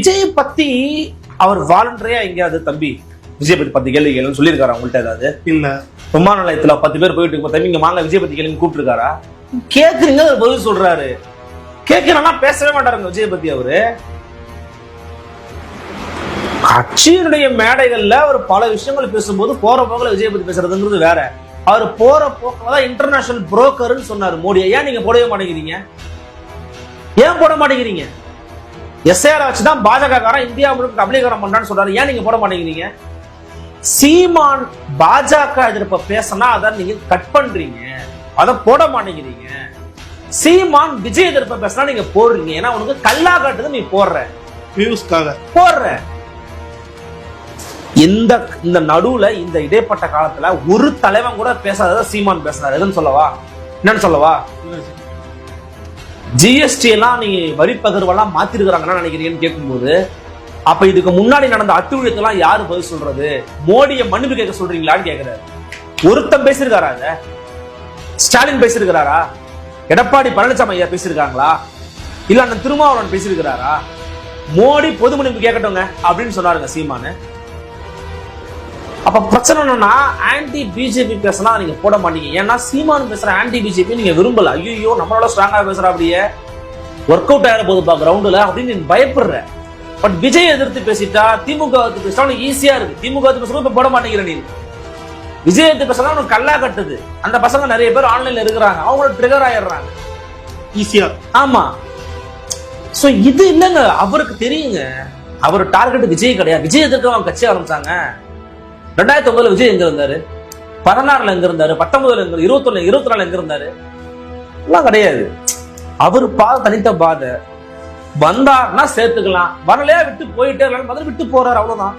விஜய் பத்தி அவர் வாலண்டரியா எங்கேயாவது தம்பி விஜய் பத்தி கேள்வி கேளுன்னு சொல்லியிருக்காரு உங்கள்ட்ட ஏதாவது? இல்ல. விமான நிலையத்துல 10 பேர் போயிட்டு இருக்கும் தம்பி இங்க வாங்க விஜய் பத்தி கேள்வி கூப்பிட்டுருக்காரா? கேக்குறீங்க பதில் சொல்றாரு. கேட்கணும்னா பேசவே மாட்டாருங்க விஜய் பத்தி. அவரு கட்சியினுடைய மேடைகள்ல அவர் பல விஷயங்கள் பேசும்போது போற போக்குல விஜய் பத்தி பேசுறதுங்கிறது வேற. அவர் போற போக்குலதான் இன்டர்நேஷனல் புரோக்கர்னு சொன்னாரு மோடியை. ஏன் நீங்க போடவே மாட்டேங்கிறீங்க? ஏன் போட மாட்டேங்கிறீங்க? எஸ்ஐஆர் வச்சுதான் பாஜக காரன் இந்தியா முழுக்க கபலீகரம் பண்றான்னு சொல்றாரு. ஏன் நீங்க போட மாட்டேங்கிறீங்க? சீமான் பாஜக எதிர்ப்ப பேசினா அதை நீங்க கட் பண்றீங்க, அதை போட மாட்டேங்கிறீங்க. சீமான் விஜய் எதிர்ப்ப பேசினா நீங்க போடுறீங்க. ஏன்னா உனக்கு கல்லா காட்டுது, நீ போடுற வியூஸ்க்காக போடுற. இந்த நடுவுல இந்த இடைப்பட்ட காலத்துல ஒரு தலைவன் கூட பேசாத சீமான் பேசினார். எதுன்னு சொல்லவா? என்னன்னு சொல்லவா? ஜிஎஸ்டி எல்லாம் நீங்க வரி பகிர்வெல்லாம் மாத்திருக்கிறாங்கன்னு நினைக்கிறீங்கன்னு கேட்கும்போது, அப்ப இதுக்கு முன்னாடி நடந்த அத்துழியத்தெல்லாம் யாரு பதில் சொல்றது? மோடியை மன்னிப்பு கேட்க சொல்றீங்களான்னு கேட்கிறாரு. ஒருத்தன் பேசிருக்காரா? ஸ்டாலின் பேசிருக்கிறாரா? எடப்பாடி பழனிசாமி ஐயா பேசிருக்காங்களா? இல்ல அண்ணன் திருமாவளவன் பேசிருக்கிறாரா? மோடி பொது மன்னிப்பு கேட்கட்டுங்க அப்படின்னு சொன்னாருங்க சீமானு. அப்ப பிரச்சனை என்னன்னா, ஆன்டி பிஜேபி பேசினா நீங்க போட மாட்டீங்க. ஏன்னா சீமான் பேசுற ஆன்டி பிஜேபி நீங்க விரும்பல. ஐயோ நம்மளால ஸ்ட்ராங்கா பேசுற, அப்படியே ஒர்க் அவுட் ஆகிற போதுப்பா கிரவுண்ட்ல அப்படின்னு நீங்க பயப்படுற. பட் விஜய் எதிர்த்து பேசிட்டா, திமுக எதிர்த்து பேசிட்டா உனக்கு ஈஸியா இருக்கு. திமுக எதிர்த்து பேசுறது இப்ப போட மாட்டேங்கிற நீ. விஜய் எதிர்த்து பேசினா உனக்கு கல்லா கட்டுது. அந்த பசங்க நிறைய பேர் ஆன்லைன்ல இருக்கிறாங்க, அவங்களோட ட்ரிகர் ஆயிடுறாங்க ஈஸியா. ஆமா. சோ இது இல்லங்க, அவருக்கு தெரியுங்க. அவர் டார்கெட் விஜய் கிடையாது. விஜய் எதிர்க்க அவங்க கட்சி ஆரம்பிச்சாங்க. 2009 விஜய் எங்க இருந்தாரு? 16ல எங்க இருந்தாரு? 19ல எங்க? 21, 24 எங்க இருந்தாரு? எல்லாம் கிடையாது. அவரு தனித்த பாதை. வந்தார்னா சேர்த்துக்கலாம், வரலையா விட்டு போயிட்டே விட்டு போறாரு, அவ்வளவுதான்.